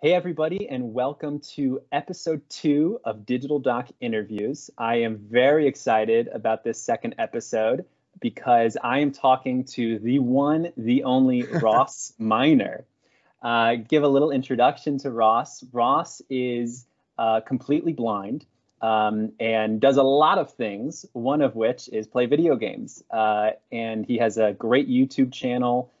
Hey, everybody, and welcome to episode 2 of Digital Doc Interviews. I am very excited about this second episode because I am talking to the one, the only Ross Miner. Give a little introduction to Ross. Ross is completely blind and does a lot of things, one of which is play video games. And he has a great YouTube channel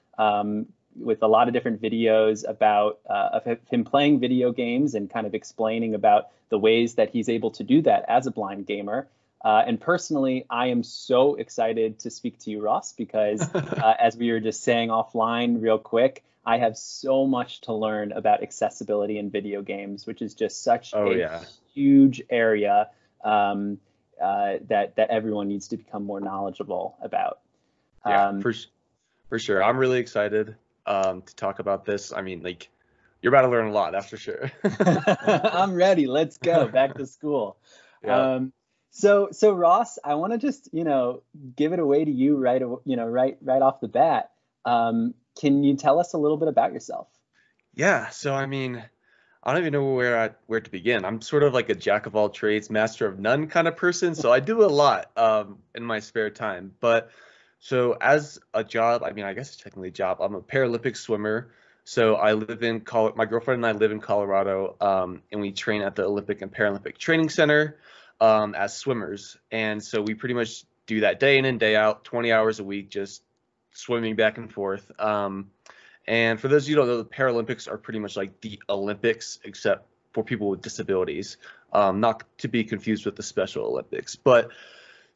with a lot of different videos about of him playing video games and kind of explaining about the ways that he's able to do that as a blind gamer. And personally, I am so excited to speak to you, Ross, because as we were just saying offline real quick, I have so much to learn about accessibility in video games, which is just such huge area that everyone needs to become more knowledgeable about. For sure. I'm really excited to talk about this. I mean, like, you're about to learn a lot, that's for sure. I'm ready. Let's go back to school. Yeah. So Ross, I want to just, give it away to you right off the bat. Can you tell us a little bit about yourself? Yeah. So, I mean, I don't even know where to begin. I'm sort of like a jack of all trades, master of none kind of person. So I do a lot in my spare time. So as a job, I mean, I guess it's technically a job. I'm a Paralympic swimmer. So I live in my girlfriend and I live in Colorado, and we train at the Olympic and Paralympic Training Center as swimmers. And so we pretty much do that day in and day out, 20 hours a week, just swimming back and forth. And for those of you who don't know, the Paralympics are pretty much like the Olympics, except for people with disabilities, not to be confused with the Special Olympics. But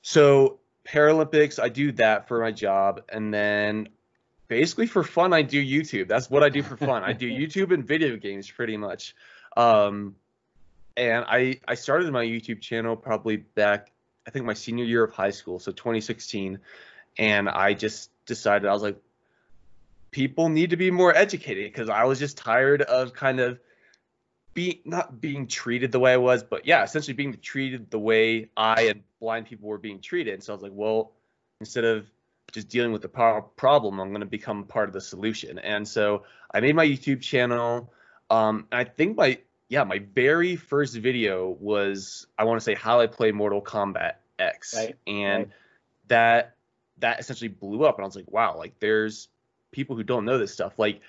so Paralympics, I do that for my job, and then basically for fun, I do YouTube. That's what I do for fun. I do YouTube and video games pretty much. And I started my YouTube channel probably back, I think my senior year of high school, so 2016, and I just decided, I was like, people need to be more educated, because I was just tired of kind of not being treated the way I was, but yeah, essentially being treated the way I and blind people were being treated. So I was like, well, instead of just dealing with the problem, I'm going to become part of the solution. And so I made my YouTube channel. I think my very first video was, I want to say, how I play Mortal Kombat X. Right. And that essentially blew up. And I was like, wow, like there's people who don't know this stuff. Like,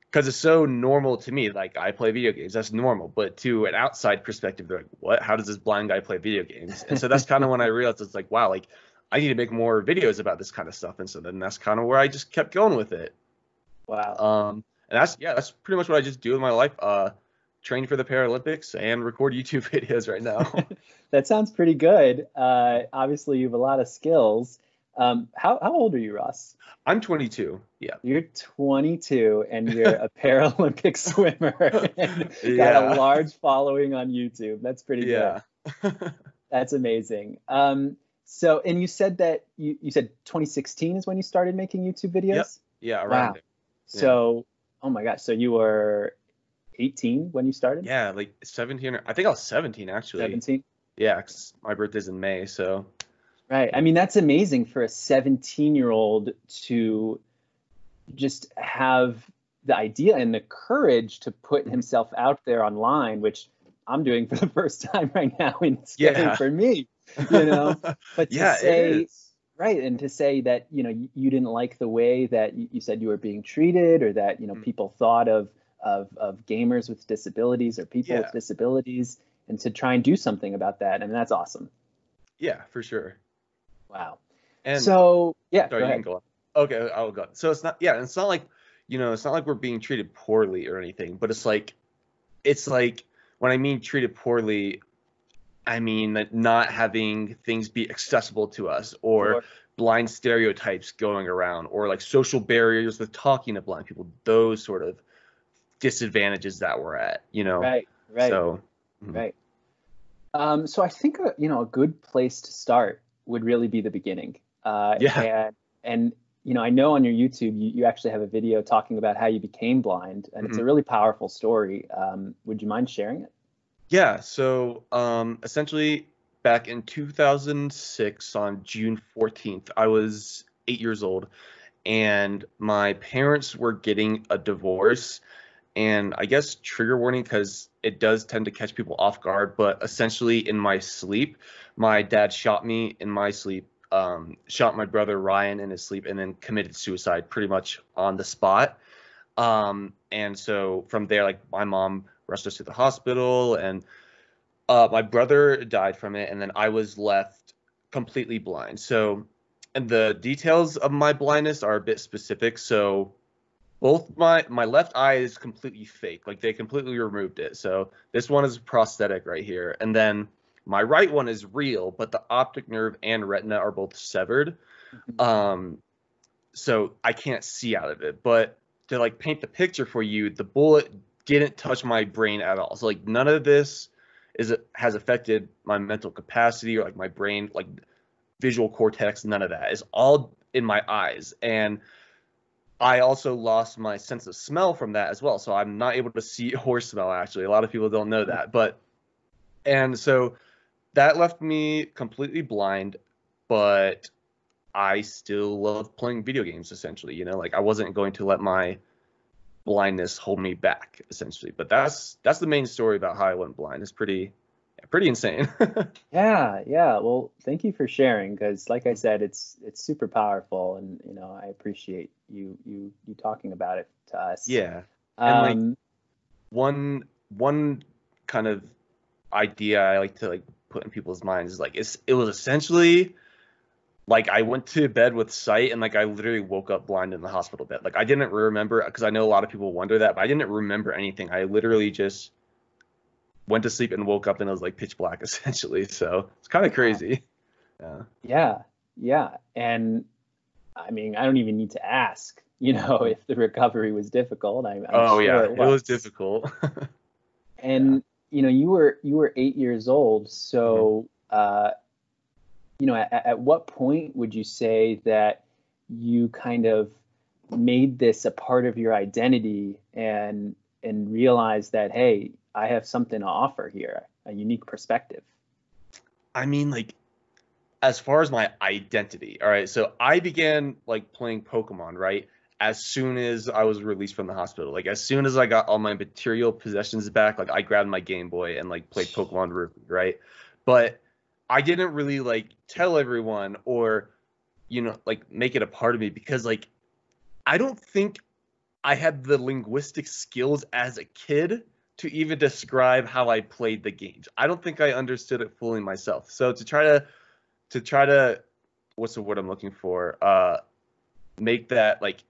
because it's so normal to me, like I play video games, that's normal. But to an outside perspective, they're like, what? How does this blind guy play video games? And so that's kind of when I realized, it's like, wow, like I need to make more videos about this kind of stuff. And so then that's kind of where I just kept going with it. Wow. And that's pretty much what I just do in my life. Train for the Paralympics and record YouTube videos right now. That sounds pretty good. Obviously, you have a lot of skills. How old are you, Ross? I'm 22. Yeah. You're 22 and you're a Paralympic swimmer and got a large following on YouTube. That's pretty good. That's amazing. So, and you said that you said 2016 is when you started making YouTube videos? Yep. Yeah, around there. Yeah. So, oh my gosh, so you were 18 when you started? Yeah, like 17. I think I was 17 actually. 17? Yeah, 'cause my birthday's in May, so. Right. I mean, that's amazing for a 17-year-old to just have the idea and the courage to put himself out there online, which I'm doing for the first time right now, and it's scary for me, But to say, right, and to say that, you didn't like the way that you said you were being treated, or that, people thought of gamers with disabilities or people with disabilities, and to try and do something about that. I mean, that's awesome. Yeah, for sure. Wow. And so, sorry, you can go on. Okay, I'll go. So it's not like, it's not like we're being treated poorly or anything, but it's like when I mean treated poorly, I mean that not having things be accessible to us, or blind stereotypes going around, or like social barriers with talking to blind people, those sort of disadvantages that we're at, Right. So, right. So I think, a good place to start would really be the beginning. And I know on your YouTube, you actually have a video talking about how you became blind, and it's a really powerful story. Would you mind sharing it? Yeah. So essentially back in 2006 on June 14th, I was 8 years old, and my parents were getting a divorce. And I guess trigger warning because it does tend to catch people off guard. But essentially, in my sleep, my dad shot me in my sleep, shot my brother Ryan in his sleep, and then committed suicide pretty much on the spot. And so from there, like my mom rushed us to the hospital, and my brother died from it, and then I was left completely blind. So, and the details of my blindness are a bit specific. So both my left eye is completely fake, like they completely removed it. So this one is prosthetic right here, and then my right one is real, but the optic nerve and retina are both severed. Um, so I can't see out of it. But to like paint the picture for you, the bullet didn't touch my brain at all. So like none of this has affected my mental capacity or like my brain, like visual cortex. None of that is all in my eyes. And I also lost my sense of smell from that as well. So I'm not able to see or smell, actually. A lot of people don't know that. And so that left me completely blind, but I still love playing video games, essentially. You know, like I wasn't going to let my blindness hold me back, essentially. But that's the main story about how I went blind. It's pretty insane. Yeah, yeah. Well, thank you for sharing because, like I said, it's super powerful, and I appreciate you talking about it to us. Yeah. And like Um, one kind of idea I like to like put in people's minds is like it was essentially like I went to bed with sight and like I literally woke up blind in the hospital bed. Like I didn't remember because I know a lot of people wonder that, but I didn't remember anything. I literally just went to sleep and woke up and it was like pitch black essentially. So it's kind of wow. crazy. Yeah. Yeah, yeah. And I mean, I don't even need to ask, if the recovery was difficult. I'm Oh sure yeah, it it was was. difficult. Yeah. And you were 8 years old, Mhm. so at what point would you say that you kind of made this a part of your identity and realized that, hey, I have something to offer here, a unique perspective? I mean, like as far as my identity, all right. So I began like playing Pokemon, right? As soon as I was released from the hospital, like as soon as I got all my material possessions back, like I grabbed my Game Boy and like played Pokemon Ruby, right? But I didn't really like tell everyone or like make it a part of me because like I don't think I had the linguistic skills as a kid to even describe how I played the games. I don't think I understood it fully myself. So to try to what's the word I'm looking for? Make that like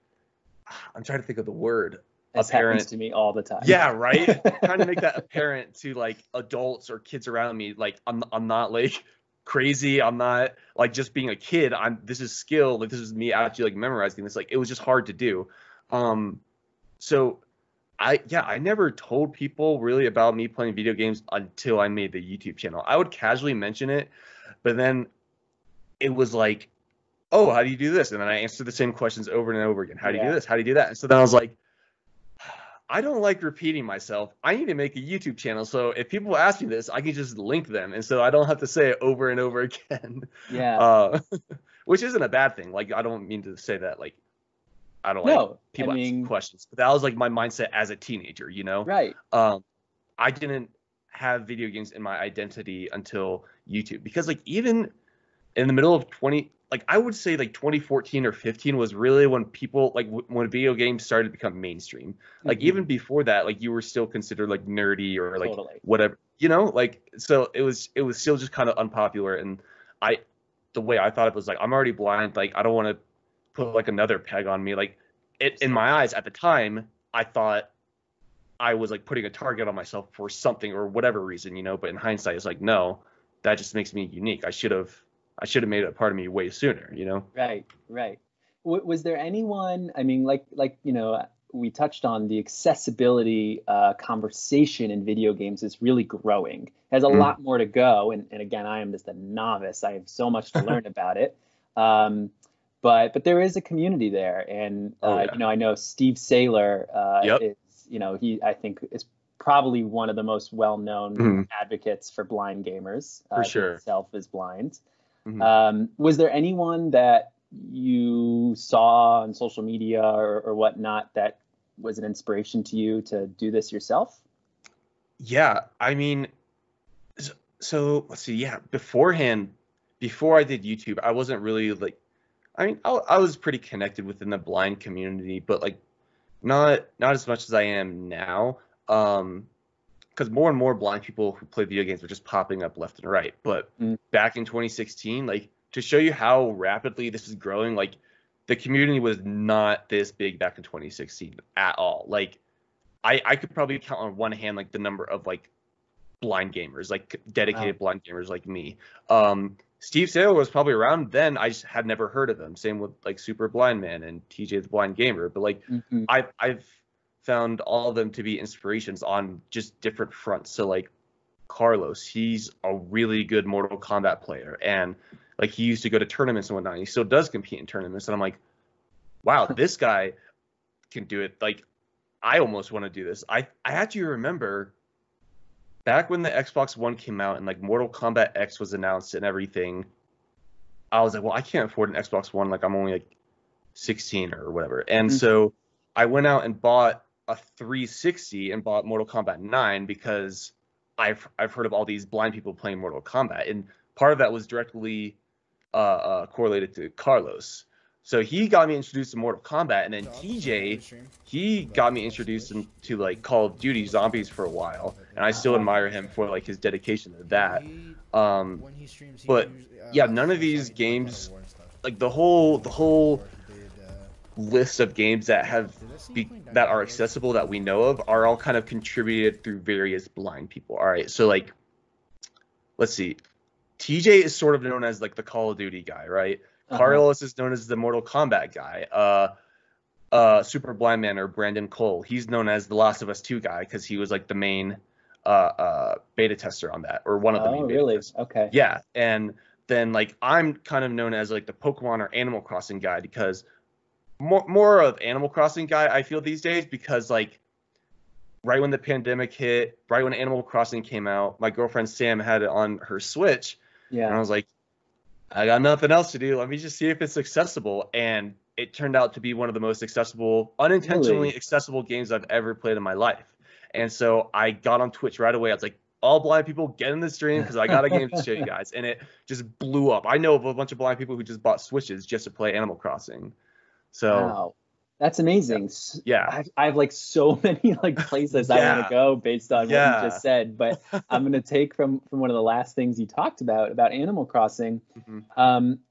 I'm trying to think of the word This happens apparent. to me all the time. Yeah, right. Trying to make that apparent to like adults or kids around me. Like I'm not like crazy. I'm not like just being a kid. This is skill. Like this is me actually like memorizing this. Like it was just hard to do. Um, so I never told people really about me playing video games until I made the YouTube channel. I would casually mention it, but then it was like, oh, how do you do this? And then I answered the same questions over and over again. How do you do Yeah. this? How do you do that? And so then I was like, I don't like repeating myself. I need to make a YouTube channel. So if people ask me this, I can just link them. And so I don't have to say it over and over again. Yeah. Uh, which isn't a bad thing. Like, I don't mean to say that, like, I don't like No, I people asking mean, questions, but that was like my mindset as a teenager, right. I didn't have video games in my identity until YouTube because like even in the middle of 20 like I would say like 2014 or 15 was really when people like when video games started to become mainstream. Like even Hmm. before that, like you were still considered like nerdy or like Totally. whatever, like so it was still just kind of unpopular. And I the way I thought it was like I'm already blind, like I don't want to put like another peg on me. Like it in my eyes at the time, I thought I was like putting a target on myself for something or whatever reason, but in hindsight it's like no, that just makes me unique. I should have made it a part of me way sooner. Right, right. Was there anyone, I mean, like, we touched on the accessibility conversation in video games is really growing. Has a Mm. lot more to go. And again, I am just a novice. I have so much to learn about it. Um, but there is a community there. And, Oh yeah. I know Steve Saylor Yep. is, he, I think, is probably one of the most well-known Mhm. advocates for blind gamers. For He sure. himself is blind. Mhm. Was there anyone that you saw on social media or whatnot that was an inspiration to you to do this yourself? Yeah, I mean, so let's see. Yeah, beforehand, before I did YouTube, I wasn't really like, I mean, I was pretty connected within the blind community, but like not as much as I am now. Because more and more blind people who play video games are just popping up left and right. But back in 2016, like to show you how rapidly this is growing, like the community was not this big back in 2016 at all. Like I could probably count on one hand like the number of like blind gamers, like dedicated blind gamers like me. Steve Saylor was probably around then. I just had never heard of him. Same with like Super Blind Man and TJ the Blind Gamer. But like I've found all of them to be inspirations on just different fronts. So like Carlos, he's a really good Mortal Kombat player, and like he used to go to tournaments and whatnot. And he still does compete in tournaments, and I'm like, wow, this guy can do it. Like I almost want to do this. I actually remember back when the Xbox One came out and like Mortal Kombat X was announced and everything, I was like, well, I can't afford an Xbox One. Like I'm only like 16 or whatever. And so I went out and bought a 360 and bought Mortal Kombat 9 because I've heard of all these blind people playing Mortal Kombat. And part of that was directly correlated to Carlos. So he got me introduced to Mortal Kombat, and then TJ, he got me introduced to like Call of Duty Zombies for a while, and I still admire him for like his dedication to that. But yeah, none of these games, like the whole list of games that that are accessible that we know of are all kind of contributed through various blind people. All right, so like, let's see, TJ is sort of known as like the Call of Duty guy, right? Carlos is known as the Mortal Kombat guy. Super Blind Man or Brandon Cole, he's known as the Last of Us 2 guy because he was like the main beta tester on that, or one of the main beta testers. Okay. Yeah, and then like I'm kind of known as like the Pokemon or Animal Crossing guy because more of Animal Crossing guy I feel these days, because like right when the pandemic hit, right when Animal Crossing came out, my girlfriend Sam had it on her Switch. Yeah. And I was like, I got nothing else to do. Let me just see if it's accessible. And it turned out to be one of the most accessible, unintentionally accessible games I've ever played in my life. And so I got on Twitch right away. I was like, all blind people, get in the stream because I got a game to show you guys. And it just blew up. I know of a bunch of blind people who just bought Switches just to play Animal Crossing. So wow. That's amazing. Yeah. I have like so many like places I want to go based on what you just said, but I'm going to take from one of the last things you talked about Animal Crossing.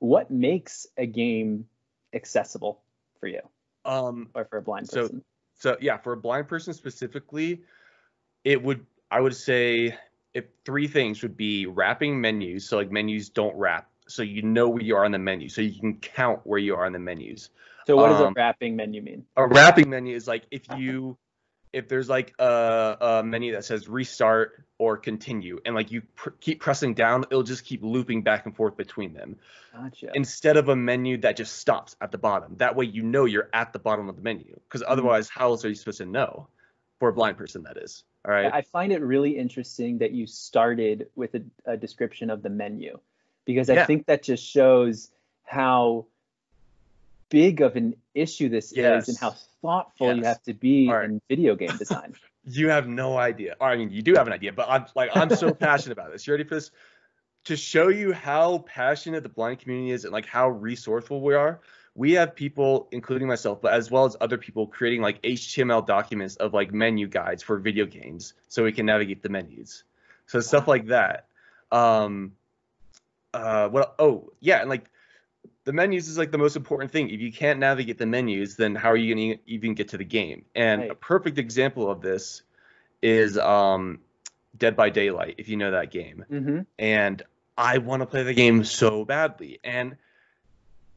What makes a game accessible for you or for a blind person? So yeah, for a blind person specifically, I would say if three things would be wrapping menus. So like menus don't wrap, so you know where you are on the menu, so you can count where you are on the menus. So what does a wrapping menu mean? A wrapping menu is like if there's like a menu that says restart or continue, and like you keep pressing down, it'll just keep looping back and forth between them. Gotcha. Instead of a menu that just stops at the bottom. That way you know you're at the bottom of the menu, because otherwise how else are you supposed to know? For a blind person, that is. All right. I find it really interesting that you started with a description of the menu, because I think that just shows how big of an issue this is and how thoughtful you have to be in video game design. You have no idea. Or I mean, you do have an idea, but I'm so passionate about this. You ready for this? To show you how passionate the blind community is and like how resourceful we are, we have people, including myself, but as well as other people, creating like HTML documents of like menu guides for video games so we can navigate the menus. So stuff like that. And like the menus is like the most important thing. If you can't navigate the menus, then how are you going to even get to the game? And a perfect example of this is Dead by Daylight, if you know that game. And I want to play the game so badly. And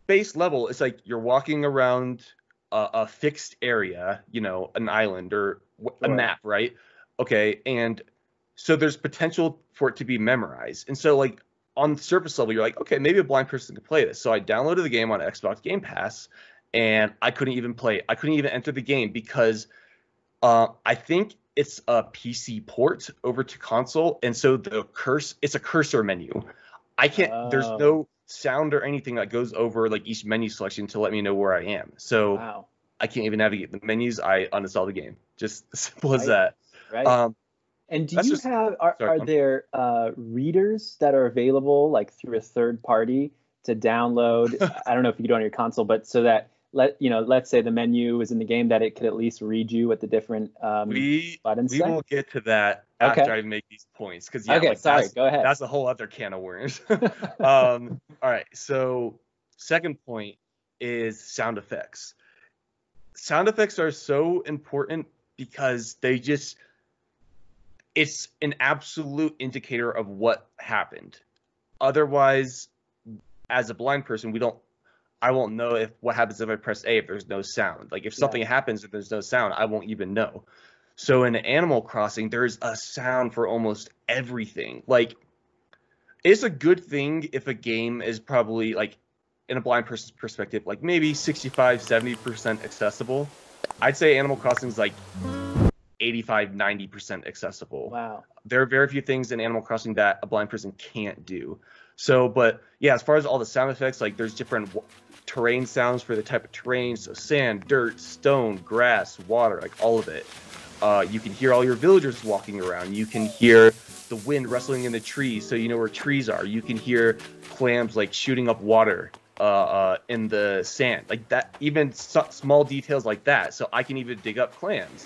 base level, it's like you're walking around a fixed area, you know, an island or a map, right? Okay, and so there's potential for it to be memorized. And so like on the surface level, you're like, okay, maybe a blind person can play this. So I downloaded the game on Xbox Game Pass, and I couldn't even play it. I couldn't even enter the game because I think it's a PC port over to console, and so it's a cursor menu. I can't. There's no sound or anything that goes over like each menu selection to let me know where I am. So I can't even navigate the menus. I uninstall the game. Just as simple as Right. that. Right. Um, And do that's you just have sorry. are there readers that are available like through a third party to download? I don't know if you can do it on your console, but so that let's say the menu is in the game that it could at least read you what the different buttons We say. will get to that Okay. after I make these points, because yeah, Okay. like Sorry. Go ahead. that's a whole other can of worms. All right. So second point is sound effects. Sound effects are so important because it's an absolute indicator of what happened. Otherwise, as a blind person, I won't know if what happens if I press A if there's no sound. Like if something Yeah. happens if there's no sound, I won't even know. So in Animal Crossing, there's a sound for almost everything. Like it's a good thing if a game is probably like in a blind person's perspective, like maybe 65, 70% accessible. I'd say Animal Crossing is like 85, 90% accessible. Wow. There are very few things in Animal Crossing that a blind person can't do. So, but yeah, as far as all the sound effects, like there's different terrain sounds for the type of terrain. So sand, dirt, stone, grass, water, like all of it. You can hear all your villagers walking around. You can hear the wind rustling in the trees, so you know where trees are. You can hear clams like shooting up water in the sand, like that. Even small details like that. So I can even dig up clams.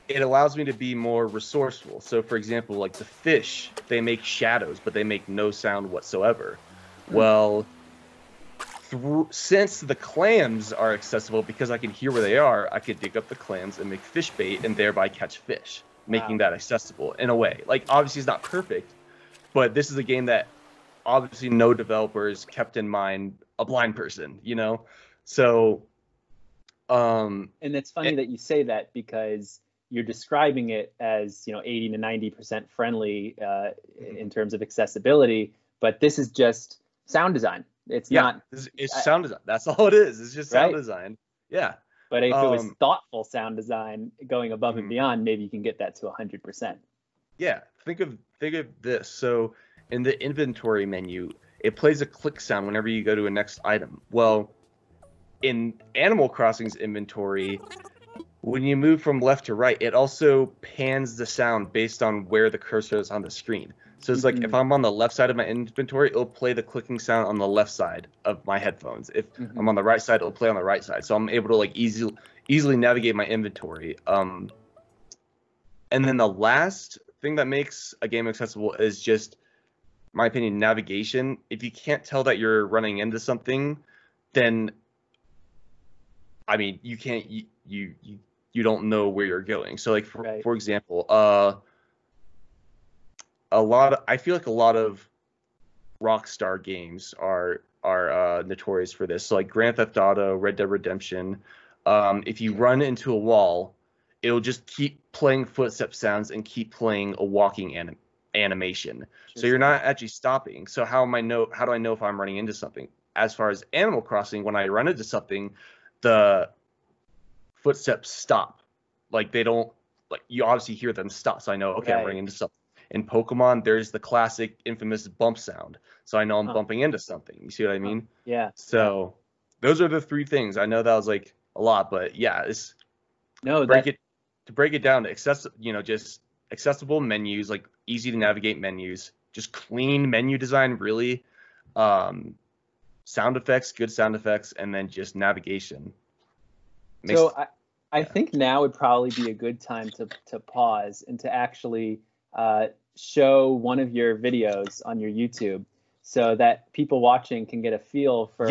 It allows me to be more resourceful. So, for example, like the fish, they make shadows, but they make no sound whatsoever. Well, since the clams are accessible, because I can hear where they are, I could dig up the clams and make fish bait and thereby catch fish, making that accessible in a way. Like, obviously, it's not perfect, but this is a game that obviously no developers kept in mind a blind person, you know? So, And it's funny that you say that because you're describing it as 80 to 90% friendly in terms of accessibility, but this is just sound design. It's not. It's sound design. That's all it is. It's just sound right? design. Yeah. But if it was thoughtful sound design going above and beyond, maybe you can get that to 100%. Yeah. Think of this. So in the inventory menu, it plays a click sound whenever you go to a next item. Well, in Animal Crossing's inventory, when you move from left to right, it also pans the sound based on where the cursor is on the screen. So it's like if I'm on the left side of my inventory, it'll play the clicking sound on the left side of my headphones. If I'm on the right side, it'll play on the right side. So I'm able to like easily navigate my inventory. And then the last thing that makes a game accessible is just, my opinion, navigation. If you can't tell that you're running into something, then I mean, you can't you don't know where you're going. So like for example, I feel like a lot of Rockstar games are notorious for this. So like Grand Theft Auto, Red Dead Redemption, if you run into a wall, it'll just keep playing footstep sounds and keep playing a walking animation. So you're not actually stopping. So how do I know if I'm running into something? As far as Animal Crossing, when I run into something, the footsteps stop. Like they don't, like you obviously hear them stop. So I know, okay, I'm running into something. In Pokemon, there's the classic infamous bump sound. So I know I'm bumping into something. You see what I mean? Yeah. So those are the three things. I know that was like a lot, but yeah, to break it down to just accessible menus, like easy to navigate menus, just clean menu design, really. Sound effects, good sound effects, and then just navigation. I think now would probably be a good time to pause and to actually show one of your videos on your YouTube so that people watching can get a feel for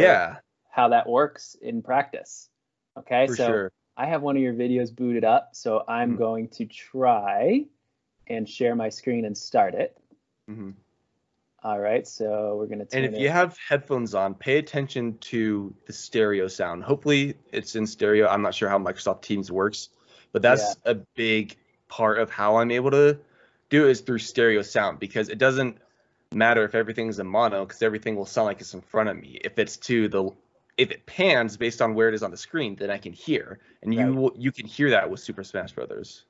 how that works in practice. Okay, sure. I have one of your videos booted up, so I'm going to try and share my screen and start it. All right, so we're going to turn it. And if you have headphones on, pay attention to the stereo sound. Hopefully it's in stereo. I'm not sure how Microsoft Teams works, but that's a big part of how I'm able to do it is through stereo sound, because it doesn't matter if everything's in mono, because everything will sound like it's in front of me. If it pans based on where it is on the screen, then I can hear, and you can hear that with Super Smash Brothers.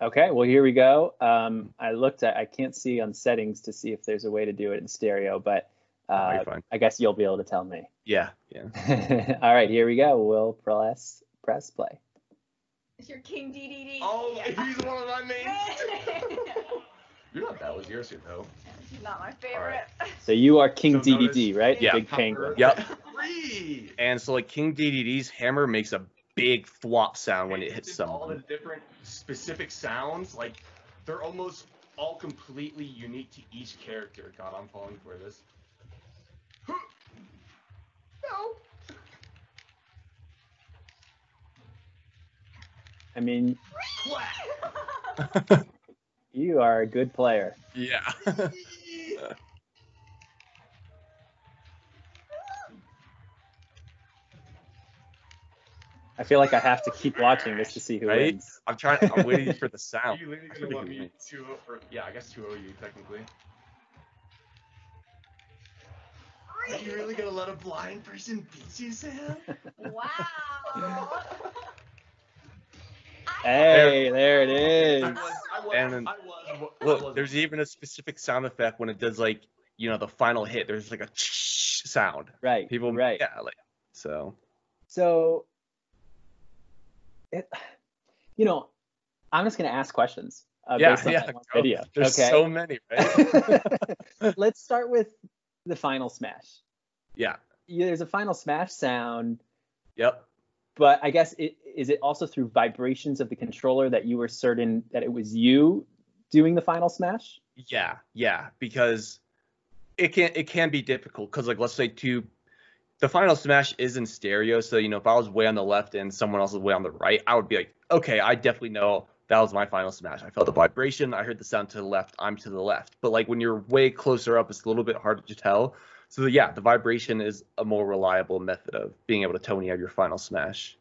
Okay, well, here we go. I can't see on settings to see if there's a way to do it in stereo, but I guess you'll be able to tell me. Yeah. All right, here we go. We'll press press play. It's your King DDD. Oh, Yeah. he's one of my mains. You're not that was yours, though. He's not my favorite. So you are King So DDD, notice- right? Yeah. Big penguin. Yep. And so like King DDD's hammer makes a big thwop sound when it hits All the someone. different specific sounds, like they're almost all completely unique to each character. God, I'm falling for this. No. I mean, you are a good player. Yeah. I feel like I have to keep watching this to see who Right? wins. I'm waiting for the sound. You literally gonna want me to, or yeah, I guess 2-0 you technically. Are you really gonna let a blind person beat you, Sam? Wow. Hey, there it is. And look, there's even a specific sound effect when it does like, you know, the final hit. There's like a sound. Right. People, right. yeah, like so. So, you know, I'm just gonna ask questions based on that one video. There's okay. so many, right? Let's start with the final smash. Yeah. There's a final smash sound. Yep. But I guess is it also through vibrations of the controller that you were certain that it was you doing the final smash? Yeah, because it can be difficult because like let's say the final smash is in stereo, so you know if I was way on the left and someone else was way on the right, I would be like, okay, I definitely know that was my final smash. I felt the vibration, I heard the sound to the left, I'm to the left. But like when you're way closer up, it's a little bit harder to tell. So yeah, the vibration is a more reliable method of being able to tone out your final smash.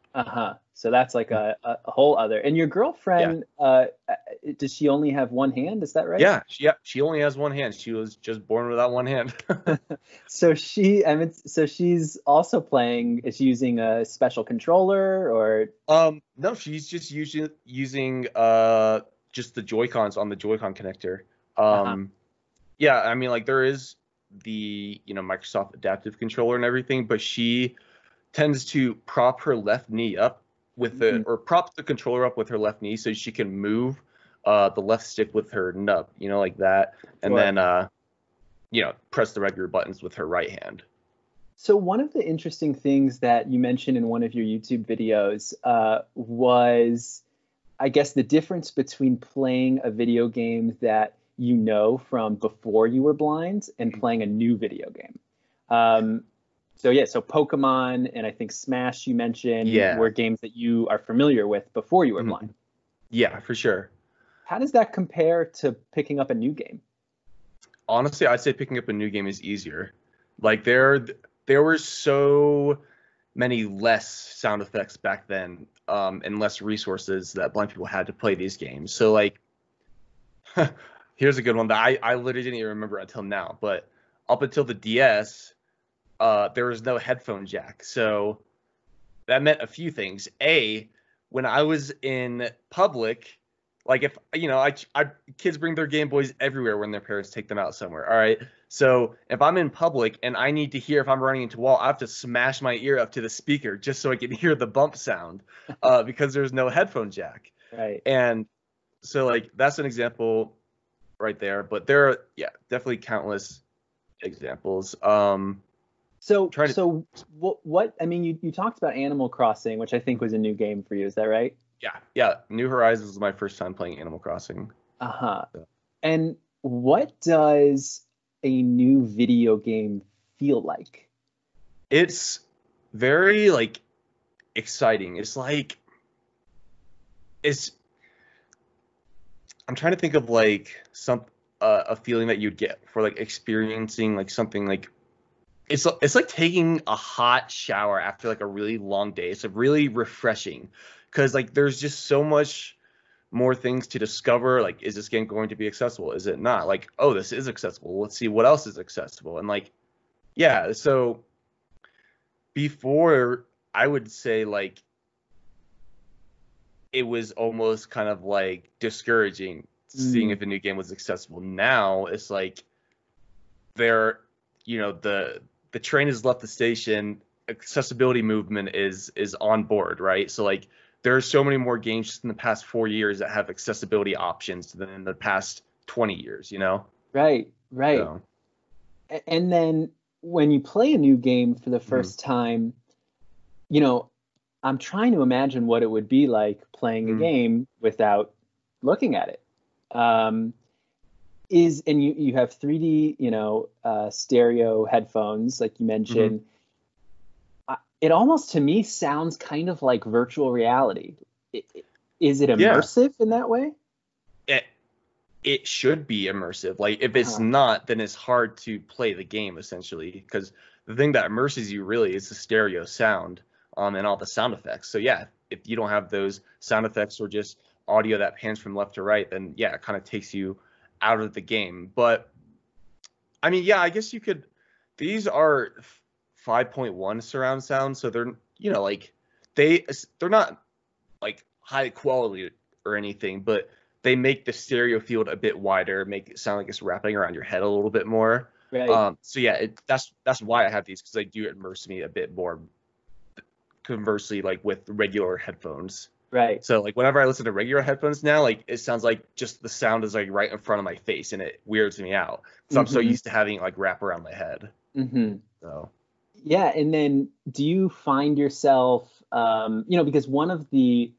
So that's like a whole other. And your girlfriend, does she only have one hand? Is that right? Yeah. She only has one hand. She was just born without one hand. So she's also playing. Is she using a special controller or? No, she's just using just the Joy-Cons on the Joy-Con connector. Yeah, I mean like there is the Microsoft adaptive controller and everything, but she tends to prop her left knee up with or prop the controller up with her left knee so she can move the left stick with her nub, like that, and then press the regular buttons with her right hand. So one of the interesting things that you mentioned in one of your YouTube videos was, I guess, the difference between playing a video game that you know from before you were blind and playing a new video game. So Pokemon and I think Smash you mentioned were games that you are familiar with before you were blind. Yeah, for sure. How does that compare to picking up a new game? Honestly, I'd say picking up a new game is easier. Like there were so many less sound effects back then, and less resources that blind people had to play these games. So like, here's a good one that I literally didn't even remember until now. But up until the DS, there was no headphone jack. So that meant a few things. A, when I was in public, like if kids bring their Game Boys everywhere when their parents take them out somewhere. All right. So if I'm in public and I need to hear if I'm running into a wall, I have to smash my ear up to the speaker just so I can hear the bump sound, because there's no headphone jack. Right. And so like that's an example right there. But there are definitely countless examples. So what I mean, you talked about Animal Crossing, which I think was a new game for you. Is that right? Yeah. New Horizons was my first time playing Animal Crossing. And what does a new video game feel like? It's very like exciting. It's like I'm trying to think of like a feeling that you'd get for like experiencing like something like it's like taking a hot shower after like a really long day. It's really refreshing because like there's just so much more things to discover. Like, is this game going to be accessible? Is it not? Like, oh, this is accessible. Let's see what else is accessible. And like, yeah, so before I would say like it was almost kind of like discouraging seeing if a new game was accessible. Now it's like the train has left the station, accessibility movement is on board, right? So like there are so many more games just in the past 4 years that have accessibility options than in the past 20 years, you know? Right, right. So, And then when you play a new game for the first time, you know, I'm trying to imagine what it would be like playing a game without looking at it. And you have 3D, stereo headphones, like you mentioned. It almost to me sounds kind of like virtual reality. Is it immersive in that way? It should be immersive. Like if it's not, then it's hard to play the game essentially, because the thing that immerses you really is the stereo sound and all the sound effects. So yeah, if you don't have those sound effects or just audio that pans from left to right, then yeah, it kind of takes you out of the game. But I mean, yeah, I guess you could. These are 5.1 surround sound, so they're like they're not like high quality or anything, but they make the stereo field a bit wider, make it sound like it's wrapping around your head a little bit more. Right. So yeah, that's why I have these, because they do immerse me a bit more. Conversely, like with regular headphones. Right. So like whenever I listen to regular headphones now, like it sounds like just the sound is like right in front of my face, and it weirds me out. So I'm so used to having it like wrap around my head. So yeah, and then do you find yourself, because one of the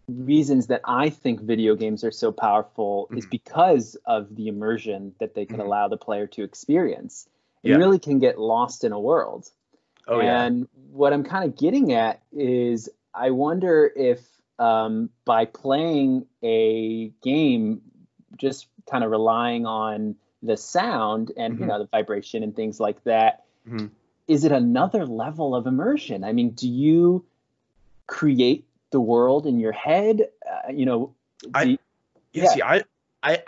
reasons that I think video games are so powerful is because of the immersion that they can allow the player to experience. You really can get lost in a world. And what I'm kind of getting at is I wonder if by playing a game, just kind of relying on the sound and the vibration and things like that, is it another level of immersion? I mean, do you create the world in your head? See, I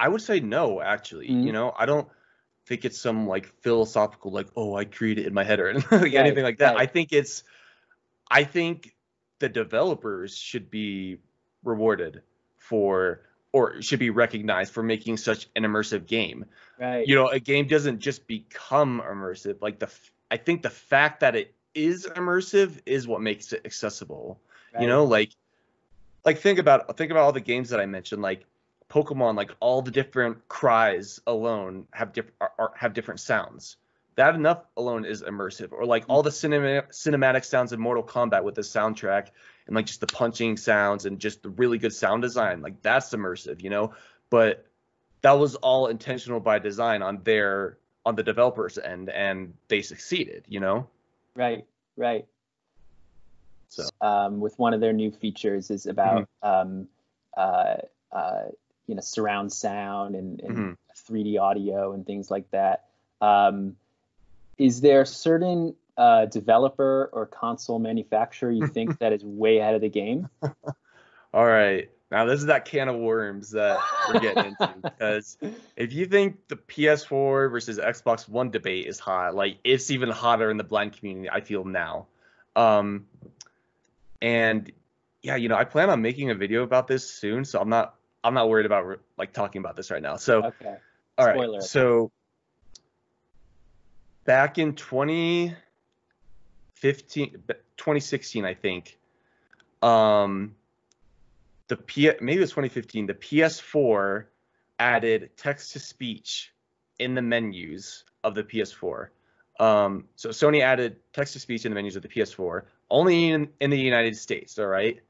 would say no, actually. I don't think it's some like philosophical, like, oh, I created it in my head or anything like that. Right. I think the developers should be rewarded or should be recognized for making such an immersive game. Right. A game doesn't just become immersive. Like I think the fact that it is immersive is what makes it accessible. Right. Like think about all the games that I mentioned, like Pokemon, like all the different cries alone have different sounds. That enough alone is immersive. Or like all the cinematic sounds in Mortal Kombat with the soundtrack and like just the punching sounds and just the really good sound design, like that's immersive. But that was all intentional by design on the developers' end, and they succeeded. Right. So with one of their new features is about surround sound and 3D audio and things like that. Is there a certain developer or console manufacturer you think that is way ahead of the game? All right. Now this is that can of worms that we're getting into, because if you think the PS4 versus Xbox One debate is hot, like it's even hotter in the blind community, I feel now. And yeah, I plan on making a video about this soon, so I'm not worried about like talking about this right now. So okay. All Spoiler. right. So back in 2016, I think, maybe it was 2015, the PS4 added text to speech in the menus of the PS4. So Sony added text to speech in the menus of the PS4 only in the United States. All right.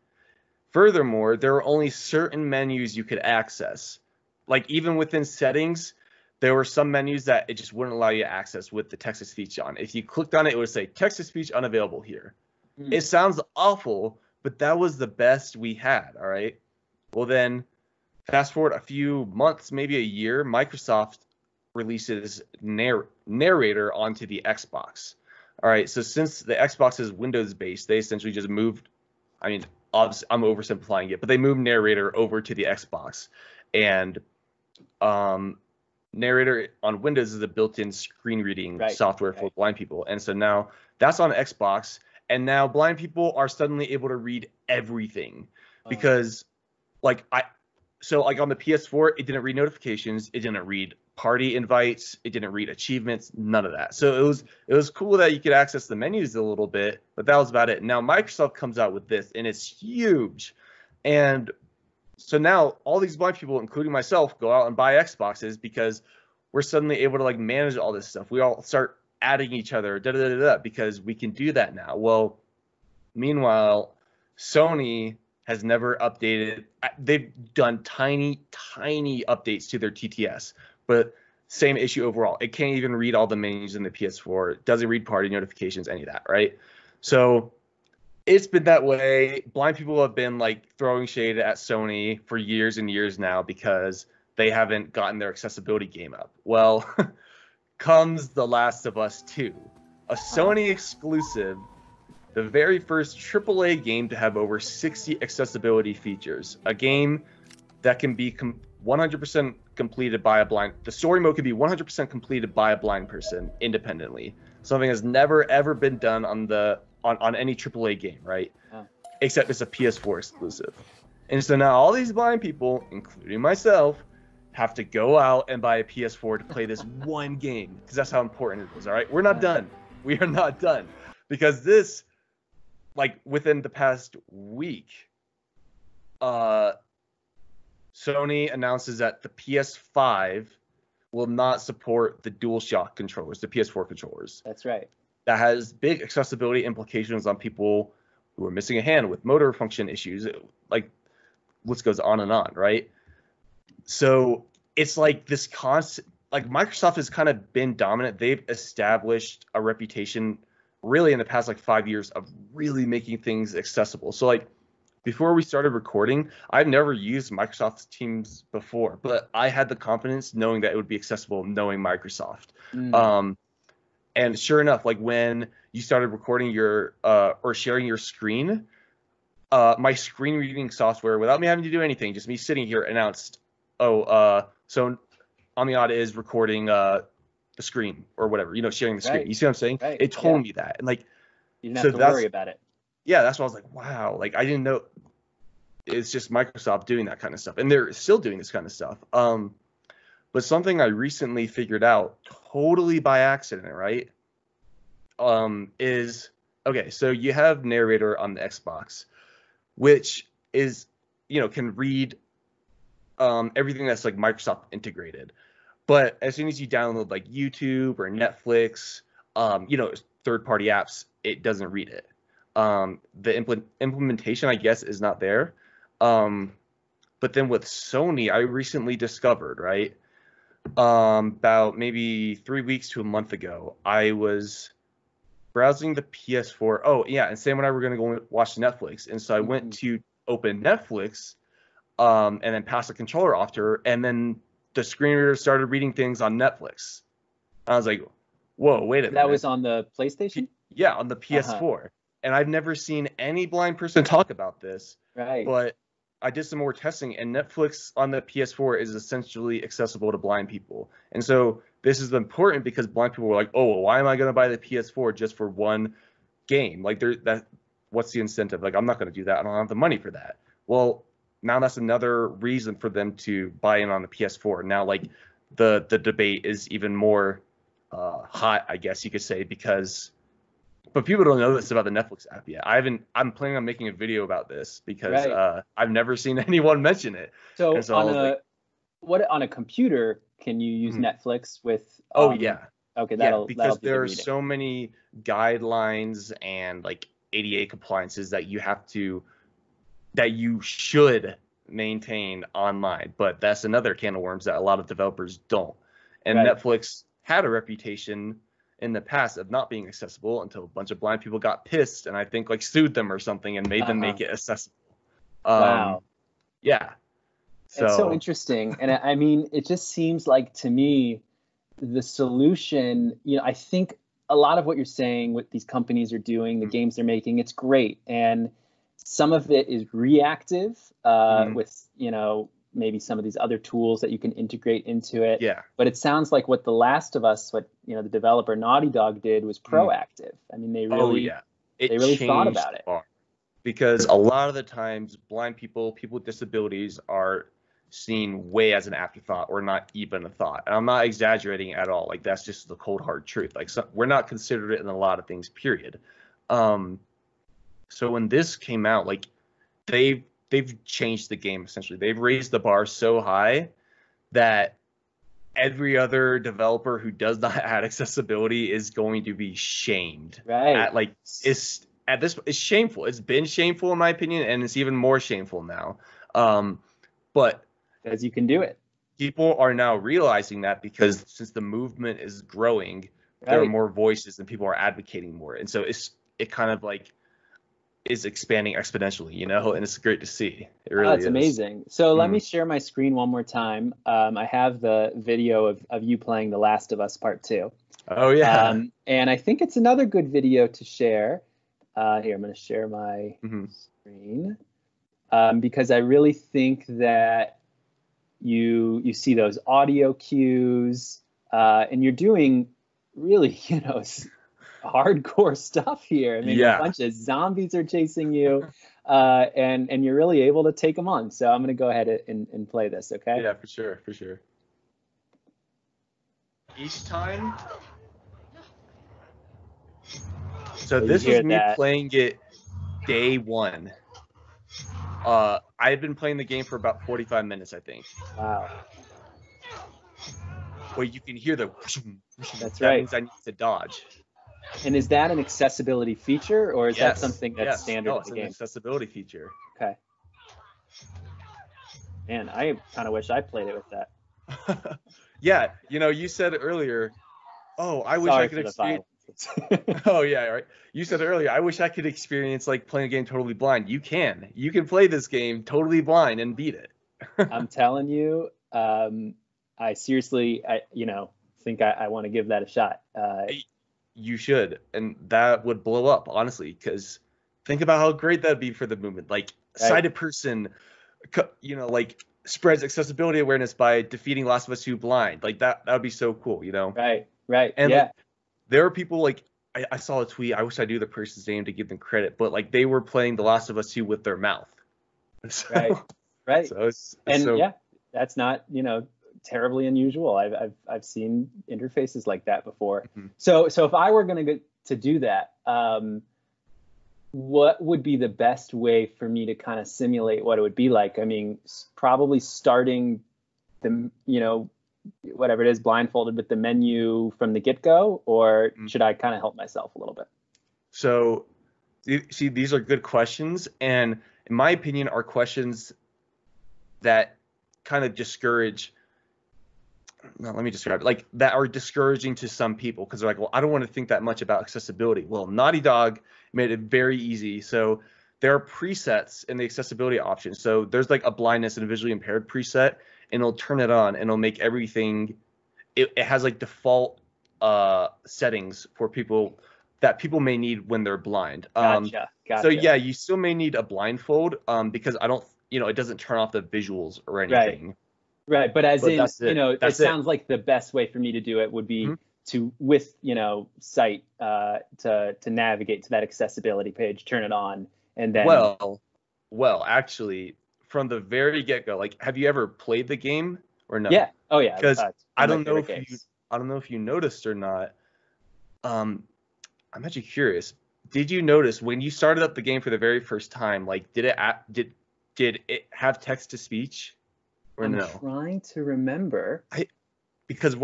Furthermore, there were only certain menus you could access. Like even within settings, there were some menus that it just wouldn't allow you to access with the text to speech on. If you clicked on it, it would say text to speech unavailable here. It sounds awful, but that was the best we had. All right. Well, then fast forward a few months, maybe a year, Microsoft releases Narrator onto the Xbox. All right. So since the Xbox is Windows based, they essentially just moved. I mean, obviously, I'm oversimplifying it, but they moved Narrator over to the Xbox, and Narrator on Windows is a built-in screen reading software for blind people. And so now that's on Xbox, and now blind people are suddenly able to read everything because so like on the PS4, it didn't read notifications, it didn't read party invites, it didn't read achievements, none of that. So it was cool that you could access the menus a little bit, but that was about it. Now Microsoft comes out with this, and it's huge. And so now all these blind people, including myself, go out and buy Xboxes because we're suddenly able to like manage all this stuff. We all start adding each other, because we can do that now. Well, meanwhile, Sony has never updated. They've done tiny updates to their TTS, but same issue overall. It can't even read all the menus in the PS4. It doesn't read party notifications, any of that, right? So it's been that way. Blind people have been like throwing shade at Sony for years and years now because they haven't gotten their accessibility game up. Well, comes The Last of Us 2, a Sony exclusive, the very first AAA game to have over 60 accessibility features. A game that can be 100% completed by a blind. The story mode can be 100% completed by a blind person independently. Something has never ever been done on any AAA game, right? Oh. Except it's a PS4 exclusive. And so now all these blind people, including myself, have to go out and buy a PS4 to play this one game, because that's how important it is. All right, we're not done. We are not done, because this, like within the past week, Sony announces that the PS5 will not support the DualShock controllers, the PS4 controllers. That's right. That has big accessibility implications on people who are missing a hand with motor function issues. Like, list goes on and on, right? So it's like this constant, like Microsoft has kind of been dominant. They've established a reputation really in the past like 5 years of really making things accessible. So like before we started recording, I've never used Microsoft Teams before, but I had the confidence knowing that it would be accessible, knowing Microsoft. And sure enough, like when you started recording your or sharing your screen, my screen reading software, without me having to do anything, just me sitting here, announced, so Amiad is recording the screen or whatever, sharing the screen. Right. You see what I'm saying? Right. It told me that. And like, you didn't have to worry about it. Yeah, that's why I was like, wow, like I didn't know. It's just Microsoft doing that kind of stuff. And they're still doing this kind of stuff. But something I recently figured out totally by accident, right? Is, okay, so you have Narrator on the Xbox, which is, can read everything that's like Microsoft integrated. But as soon as you download like YouTube or Netflix, third-party apps, it doesn't read it. The implementation, I guess, is not there. But then with Sony, I recently discovered, right, about maybe 3 weeks to a month ago, I was browsing the PS4. Oh, yeah, and Sam and I were going to go watch Netflix. And so I went to open Netflix and then pass the controller off to her, and then the screen reader started reading things on Netflix. I was like, whoa, wait a minute. That was on the PlayStation? Yeah, on the PS4. And I've never seen any blind person talk about this. Right. But I did some more testing, and Netflix on the PS4 is essentially accessible to blind people. And so this is important because blind people were like, oh, well, why am I going to buy the PS4 just for one game? Like, what's the incentive? Like, I'm not going to do that. I don't have the money for that. Well, now that's another reason for them to buy in on the PS4. Now, like, the debate is even more hot, I guess you could say, but people don't know this about the Netflix app yet. I'm planning on making a video about this because I've never seen anyone mention it. So on a computer, can you use Netflix with? Oh yeah. Okay, because there are so many guidelines and like ADA compliances that you should maintain online. But that's another can of worms that a lot of developers don't. And Netflix had a reputation in the past of not being accessible until a bunch of blind people got pissed and I think like sued them or something and made them make it accessible. Wow. Yeah. So it's so interesting. And I mean, it just seems like to me, the solution, I think a lot of what you're saying, what these companies are doing, the games they're making, it's great. And some of it is reactive with, maybe some of these other tools that you can integrate into it. Yeah. But it sounds like what The Last of Us, the developer Naughty Dog did was proactive. I mean, they really, they really thought about it. Because a lot of the times blind people with disabilities are seen way as an afterthought or not even a thought. And I'm not exaggerating at all. Like, that's just the cold hard truth. Like, we're not considered it in a lot of things, period. So when this came out, like, they've changed the game essentially. They've raised the bar so high that every other developer who does not add accessibility is going to be shamed. Right. It's shameful. It's been shameful in my opinion, and it's even more shameful now. But because you can do it. People are now realizing that, because since the movement is growing, there are more voices and people are advocating more, and so it kind of like is expanding exponentially, you know, and it's great to see. It really is. That's amazing. So let me share my screen one more time. I have the video of you playing The Last of Us Part 2. Oh yeah. And I think it's another good video to share. Here, I'm going to share my screen because I really think that you see those audio cues and you're doing really, you know, hardcore stuff here. I mean, a bunch of zombies are chasing you, and you're really able to take them on. So I'm going to go ahead and play this, okay? Yeah, for sure, for sure. Each time. So this was me playing it day one. I had been playing the game for about 45 minutes, I think. Wow. Where you can hear the That's that right. means I need to dodge. And is that an accessibility feature, or is that something that's standard in the game? It's an accessibility feature. Okay. Man, I kind of wish I played it with that. Yeah, you know, you said earlier, I wish I could experience. Oh yeah, right. You said earlier, I wish I could experience like playing a game totally blind. You can play this game totally blind and beat it. I'm telling you, I seriously, think I want to give that a shot. You should, and that would blow up, honestly, because think about how great that'd be for the movement. Like, sighted person, you know, like spreads accessibility awareness by defeating Last of Us 2 blind. Like that would be so cool, you know? Right. And like, there are people like, I saw a tweet, I wish I knew the person's name to give them credit, but like they were playing The Last of Us 2 with their mouth. So, right. So that's not, you know, terribly unusual. I've seen interfaces like that before. So if I were going to do that, what would be the best way for me to kind of simulate what it would be like? I mean, probably starting the, you know, whatever it is, blindfolded with the menu from the get-go, or should I kind of help myself a little bit? So, see, these are good questions, and in my opinion, are questions that kind of discourage. No, let me describe it. Like, that are discouraging to some people because they're like, well, I don't want to think that much about accessibility. Well, Naughty Dog made it very easy. So there are presets in the accessibility options. So there's like a blindness and visually impaired preset, and it'll turn it on, and it'll make everything. It has like default settings for people that people may need when they're blind. Gotcha. So yeah, you still may need a blindfold because I don't, you know, it doesn't turn off the visuals or anything. Right, but in, you know, it sounds like the best way for me to do it would be to, with, you know, sight, to navigate to that accessibility page, turn it on, and then. Well, actually, from the very get-go, like, have you ever played the game or no? Yeah. Oh yeah. Because I don't know if you noticed or not. I'm actually curious. Did you notice when you started up the game for the very first time? Like, did it have text to speech? Or I'm trying to remember. Because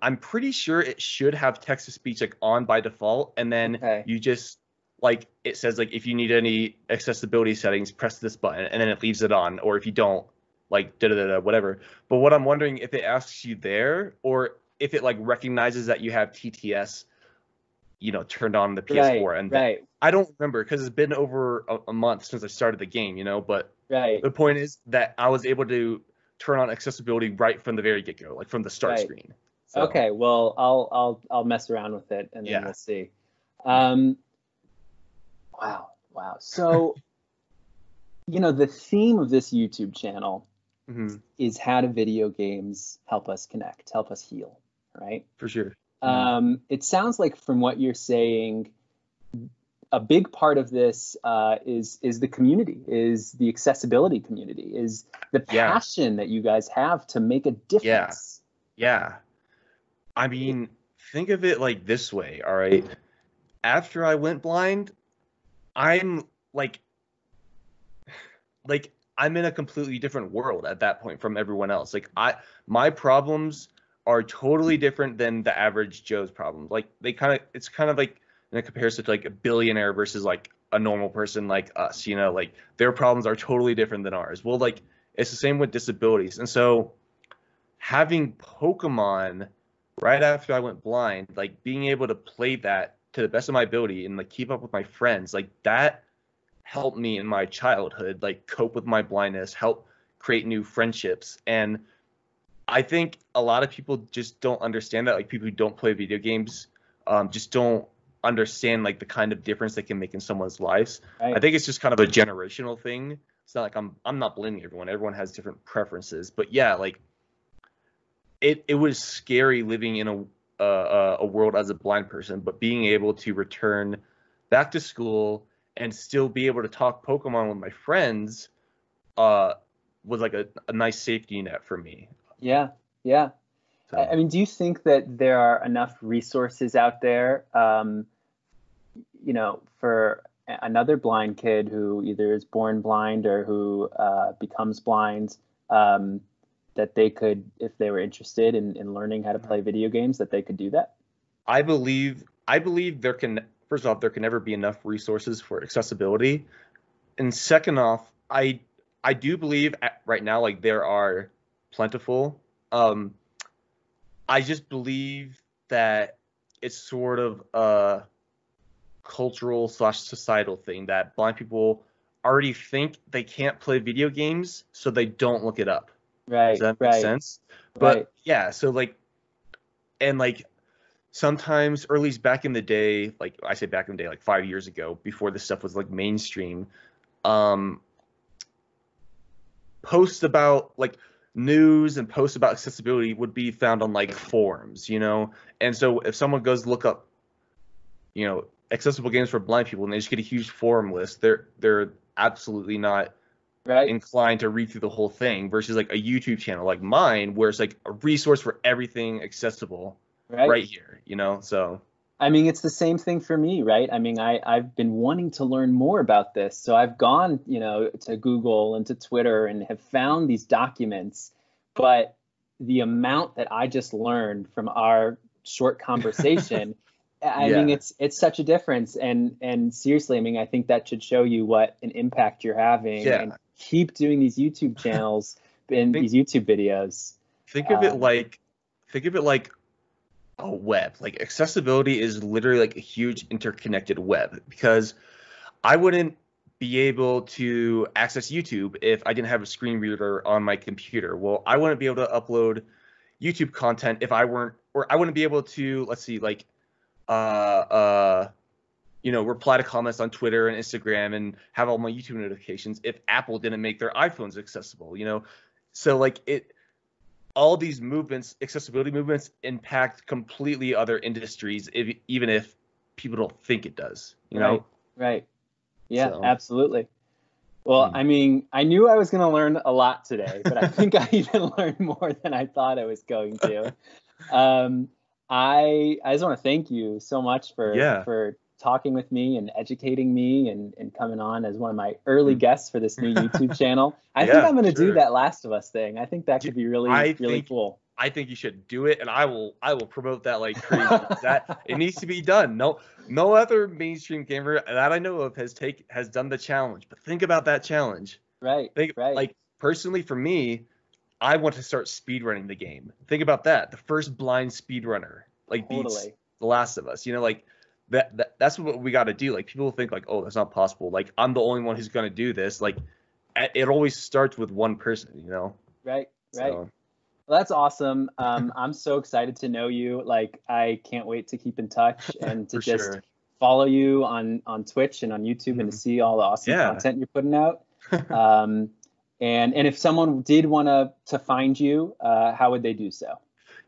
I'm pretty sure it should have text to speech like on by default, and then you just like it says like if you need any accessibility settings, press this button, and then it leaves it on. Or if you don't, like whatever. But what I'm wondering if it asks you there, or if it like recognizes that you have TTS, you know, turned on the PS4, and I don't remember because it's been over a month since I started the game, you know. But the point is that I was able to turn on accessibility right from the very get-go, like from the start screen. So. Okay, well, I'll mess around with it and then we'll see. Wow. So, you know, the theme of this YouTube channel is how do video games help us connect, help us heal, right? For sure. It sounds like from what you're saying, a big part of this is the community, is the accessibility community, is the passion that you guys have to make a difference. Yeah. I mean, think of it like this way, all right? After I went blind, I'm like I'm in a completely different world at that point from everyone else. Like my problems are totally different than the average Joe's problems. Like it's kind of like in a comparison to like a billionaire versus like a normal person like us, you know, like their problems are totally different than ours. Well, like it's the same with disabilities. And so having Pokemon right after I went blind, like being able to play that to the best of my ability and like keep up with my friends, like that helped me in my childhood, like cope with my blindness, help create new friendships. And I think a lot of people just don't understand that. Like people who don't play video games just don't understand like the kind of difference they can make in someone's lives. Right. I think it's just kind of a generational thing. It's not like I'm not blaming everyone. Everyone has different preferences. But yeah, like it was scary living in a world as a blind person, but being able to return back to school and still be able to talk Pokemon with my friends was like a nice safety net for me. Yeah. So. I mean, do you think that there are enough resources out there, you know, for another blind kid who either is born blind or who becomes blind, that they could, if they were interested in learning how to play video games, that they could do that? I believe there can, first off, there can never be enough resources for accessibility. And second off, I do believe right now, like there are plentiful. I just believe that it's sort of a cultural / societal thing that blind people already think they can't play video games, so they don't look it up. Right. Does that make sense? But yeah, so like, and like sometimes, or at least back in the day, like I say back in the day, like 5 years ago, before this stuff was like mainstream, posts about like news and posts about accessibility would be found on like forums, you know? And so if someone goes look up, you know, accessible games for blind people and they just get a huge forum list, they're absolutely not inclined to read through the whole thing, versus like a YouTube channel like mine where it's like a resource for everything accessible right here, you know? So I mean, it's the same thing for me, right? I mean, I've been wanting to learn more about this. So I've gone, you know, to Google and to Twitter and have found these documents. But the amount that I just learned from our short conversation, I mean, it's such a difference. And seriously, I mean, I think that should show you what an impact you're having. And keep doing these YouTube channels and these YouTube videos. Think of it like a web. Like accessibility is literally like a huge interconnected web, because I wouldn't be able to access YouTube if I didn't have a screen reader on my computer. Well, I wouldn't be able to upload YouTube content if I weren't, or I wouldn't be able to, let's see, like you know, reply to comments on Twitter and Instagram and have all my YouTube notifications if Apple didn't make their iPhones accessible, you know? So like all these movements, accessibility movements, impact completely other industries, even if people don't think it does, you know? Right. Yeah, so. Absolutely. Well, I mean, I knew I was going to learn a lot today, but I think I even learned more than I thought I was going to. I just want to thank you so much for talking with me and educating me and coming on as one of my early guests for this new YouTube channel. I think I'm going to do that Last of Us thing. I think that could be really cool. I think you should do it, and I will promote that like crazy. That it needs to be done. No other mainstream gamer that I know of has done the challenge. But think about that challenge. Right. Like personally for me, I want to start speedrunning the game. Think about that. The first blind speedrunner like beats The Last of Us. You know, like that's what we got to do. Like people think like, oh, that's not possible. Like I'm the only one who's going to do this. Like it always starts with one person, you know? Right. So. Well, that's awesome. I'm so excited to know you. Like I can't wait to keep in touch and to just follow you on Twitch and on YouTube and to see all the awesome content you're putting out. And if someone did want to find you, how would they do so?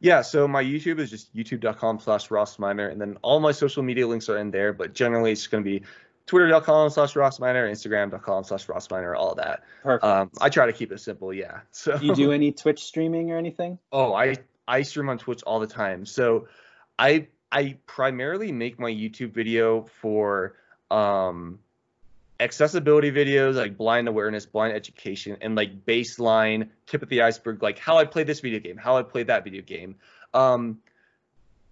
Yeah, so my YouTube is just youtube.com/rossminer, and then all my social media links are in there, but generally it's going to be Twitter.com/RossMiner, Instagram.com/RossMiner, all that. Perfect. I try to keep it simple, yeah. So Do you do any Twitch streaming or anything? Oh, I stream on Twitch all the time. So I primarily make my YouTube video for accessibility videos, like blind awareness, blind education, and like baseline tip of the iceberg, like how I play this video game, how I play that video game.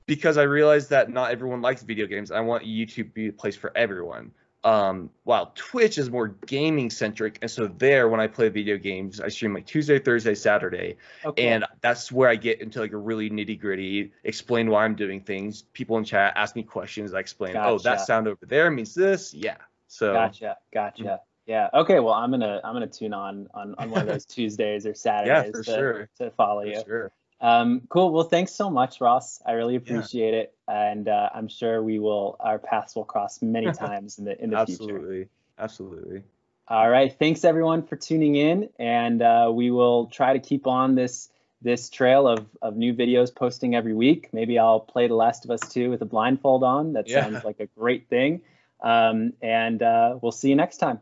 Because I realize that not everyone likes video games. I want YouTube to be a place for everyone. While Twitch is more gaming centric, and so there, when I play video games, I stream like Tuesday, Thursday, Saturday, and that's where I get into like a really nitty gritty, explain why I'm doing things. People in chat ask me questions, I explain, oh, that sound over there means this, yeah. So Gotcha. Yeah. Okay. Well, I'm gonna tune on one of those Tuesdays or Saturdays to follow you. Sure. Cool. Well, thanks so much, Ross. I really appreciate it, and I'm sure our paths will cross many times in the future. Absolutely. All right. Thanks everyone for tuning in, and we will try to keep on this trail of new videos posting every week. Maybe I'll play The Last of Us 2 with a blindfold on. That sounds like a great thing. And we'll see you next time.